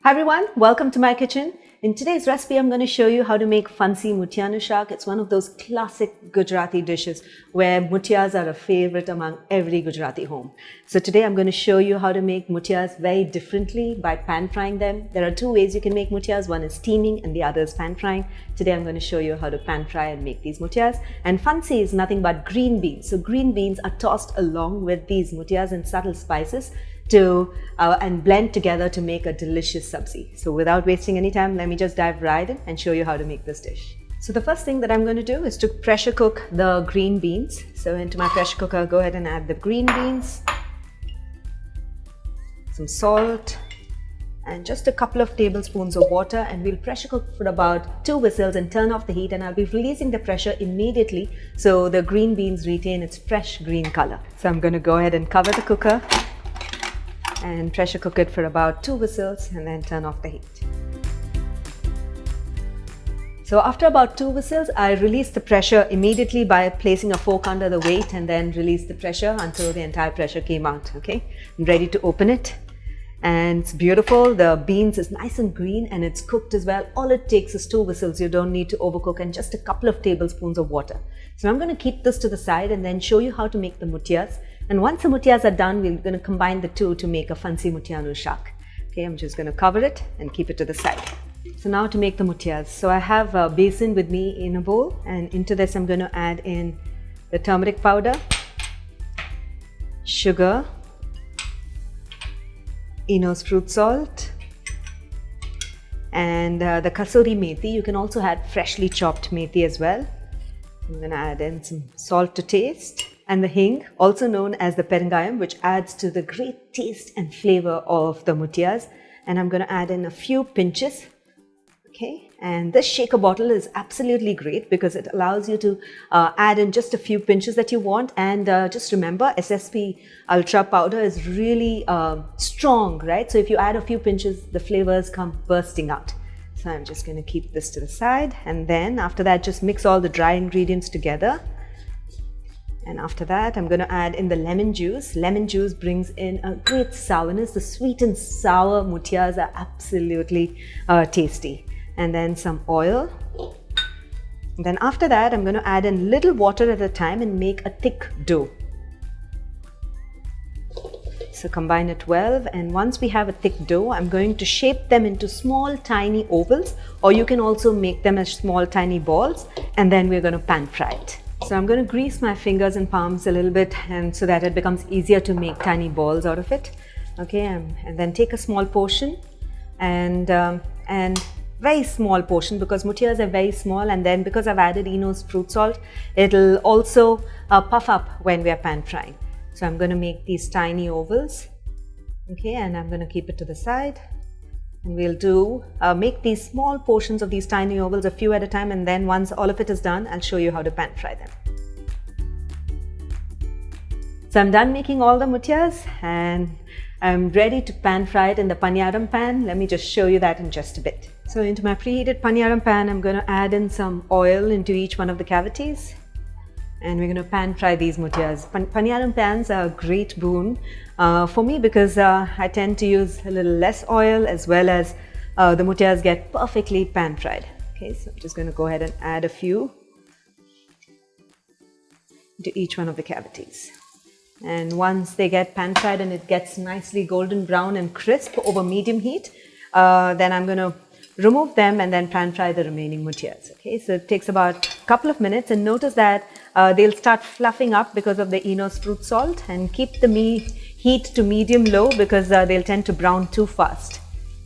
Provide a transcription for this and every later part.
Hi everyone, welcome to my kitchen. In today's recipe, I'm going to show you how to make Fansi Muthia Shaak. It's one of those classic Gujarati dishes where mutias are a favorite among every Gujarati home. So today I'm going to show you how to make mutias very differently by pan frying them. There are two ways you can make mutias. One is steaming and the other is pan frying. Today I'm going to show you how to pan fry and make these mutias. And Fansi is nothing but green beans. So green beans are tossed along with these mutias and subtle spices and blend together to make a delicious sabzi. So without wasting any time, let me just dive right in and show you how to make this dish. So the first thing that I'm going to do is to pressure cook the green beans. So into my pressure cooker, I'll go ahead and add the green beans, some salt, and just a couple of tablespoons of water, and we'll pressure cook for about 2 whistles and turn off the heat, and I'll be releasing the pressure immediately so the green beans retain its fresh green color. So I'm going to go ahead and cover the cooker and pressure cook it for about 2 whistles and then turn off the heat. So after about 2 whistles, I release the pressure immediately by placing a fork under the weight and then release the pressure until the entire pressure came out. Okay, I'm ready to open it. And it's beautiful. The beans is nice and green and it's cooked as well. All it takes is 2 whistles. You don't need to overcook, and just a couple of tablespoons of water. So I'm going to keep this to the side and then show you how to make the mutias. And once the mutias are done, we're going to combine the two to make a Fansi Muthia Shaak. Okay, I'm just going to cover it and keep it to the side. So now to make the mutias. So I have a basin with me in a bowl, and into this I'm going to add in the turmeric powder, sugar, Eno's fruit salt, and the kasuri methi. You can also add freshly chopped methi as well. I'm going to add in some salt to taste, and the hing, also known as the perengayam, which adds to the great taste and flavor of the mutias. And I'm going to add in a few pinches. Okay, and this shaker bottle is absolutely great because it allows you to add in just a few pinches that you want. And just remember, SSP Ultra powder is really strong, right? So if you add a few pinches, the flavors come bursting out. So I'm just going to keep this to the side, and then after that, just mix all the dry ingredients together. And after that, I'm going to add in the lemon juice. Lemon juice brings in a great sourness. The sweet and sour mutias are absolutely tasty. And then some oil. And then after that, I'm going to add in little water at a time and make a thick dough. So combine it well, and once we have a thick dough, I'm going to shape them into small tiny ovals, or you can also make them as small tiny balls, and then we're going to pan fry it. So I'm going to grease my fingers and palms a little bit, and so that it becomes easier to make tiny balls out of it. Okay, and then take a small portion and very small portion, because mutias are very small, and then because I've added Eno's fruit salt, it'll also puff up when we are pan frying. So I'm going to make these tiny ovals. Okay, and I'm going to keep it to the side. And we'll make these small portions of these tiny ovals, a few at a time, and then once all of it is done, I'll show you how to pan fry them. So I'm done making all the mutias, and I'm ready to pan fry it in the paniyaram pan. Let me just show you that in just a bit. So into my preheated paniyaram pan, I'm going to add in some oil into each one of the cavities. And we're going to pan fry these mutias. Paniyaram pans are a great boon for me because I tend to use a little less oil, as well as the mutias get perfectly pan fried. Okay, so I'm just going to go ahead and add a few to each one of the cavities. And once they get pan fried and it gets nicely golden brown and crisp over medium heat, then I'm going to remove them and then pan fry the remaining mutias. Okay, so it takes about a couple of minutes, and notice that they'll start fluffing up because of the Eno's fruit salt, and keep the heat to medium low because they'll tend to brown too fast.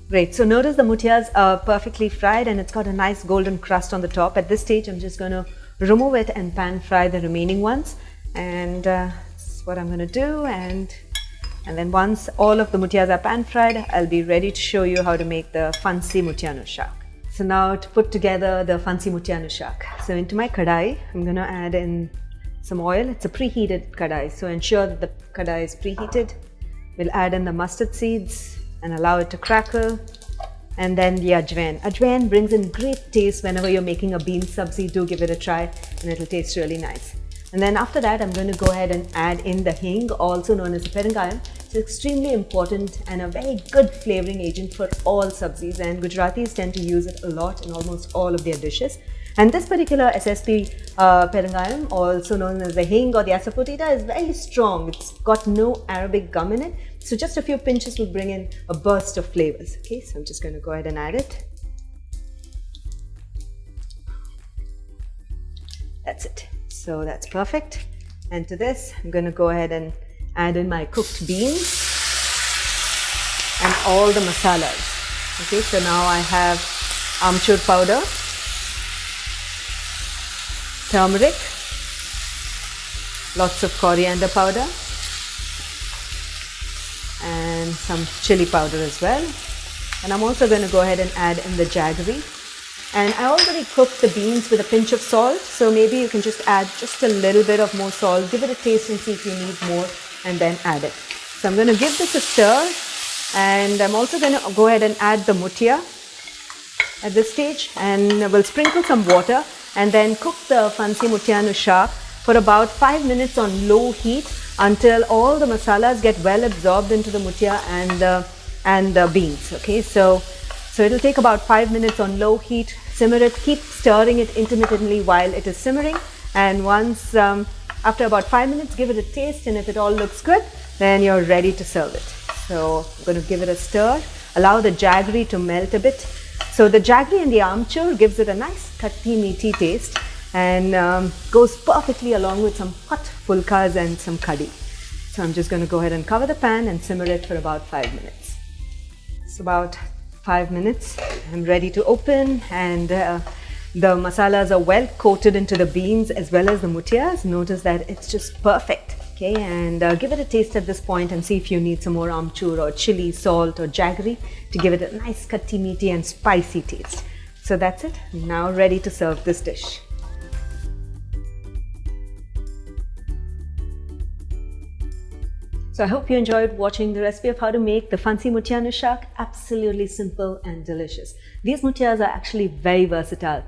Great, so notice the mutias are perfectly fried and it's got a nice golden crust on the top. At this stage, I'm just going to remove it and pan fry the remaining ones, and that's what I'm going to do. And then once all of the mutias are pan fried, I'll be ready to show you how to make the Fansi Muthia Shaak. So now to put together the Fansi Muthia Shaak. So into my kadai, I'm going to add in some oil. It's a preheated kadai, so ensure that the kadai is preheated. We'll add in the mustard seeds and allow it to crackle. And then the ajwain. Ajwain brings in great taste whenever you're making a bean sabzi. Do give it a try and it'll taste really nice. And then after that, I'm going to go ahead and add in the hing, also known as the perengayam. It's extremely important and a very good flavoring agent for all sabzis, and Gujaratis tend to use it a lot in almost all of their dishes. And this particular SSP perangayam, also known as the hing or the asafoetida, is very strong. It's got no Arabic gum in it, so just a few pinches will bring in a burst of flavors. Okay, so I'm just going to go ahead and add it. That's it. So that's perfect. And to this, I'm going to go ahead and add in my cooked beans and all the masalas. Okay, so now I have amchur powder, turmeric, lots of coriander powder, and some chili powder as well. And I'm also going to go ahead and add in the jaggery. And I already cooked the beans with a pinch of salt, so maybe you can just add just a little bit of more salt, give it a taste and see if you need more, and then add it. So I'm going to give this a stir, and I'm also going to go ahead and add the mutia at this stage, and we'll sprinkle some water and then cook the Fansi Muthia Shaak for about 5 minutes on low heat until all the masalas get well absorbed into the mutia and the beans. Okay, so it'll take about 5 minutes on low heat. Simmer it, keep stirring it intermittently while it is simmering, and once after about 5 minutes, give it a taste, and if it all looks good, then you're ready to serve it. So I'm going to give it a stir, allow the jaggery to melt a bit. So the jaggery and the amchur gives it a nice khatti meaty taste, and goes perfectly along with some hot phulkas and some kadhi. So I'm just going to go ahead and cover the pan and simmer it for about 5 minutes. It's about 5 minutes. I'm ready to open, and the masalas are well coated into the beans as well as the mutias. Notice that it's just perfect. Okay, and give it a taste at this point and see if you need some more amchur or chili, salt or jaggery to give it a nice khatti meaty and spicy taste. So that's it. I'm now ready to serve this dish. So I hope you enjoyed watching the recipe of how to make the Fansi Muthia Shaak. Absolutely simple and delicious. These mutias are actually very versatile.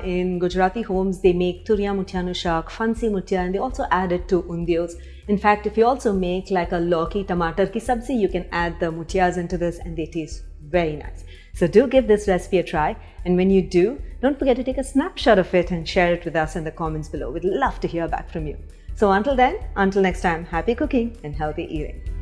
In Gujarati homes, they make Turiya Muthia Shaak, Fansi Muthia, and they also add it to undios. In fact, if you also make like a lauki tamatar ki sabzi, you can add the mutias into this and they taste very nice. So do give this recipe a try, and when you do, don't forget to take a snapshot of it and share it with us in the comments below. We'd love to hear back from you. So until then, until next time, happy cooking and healthy eating.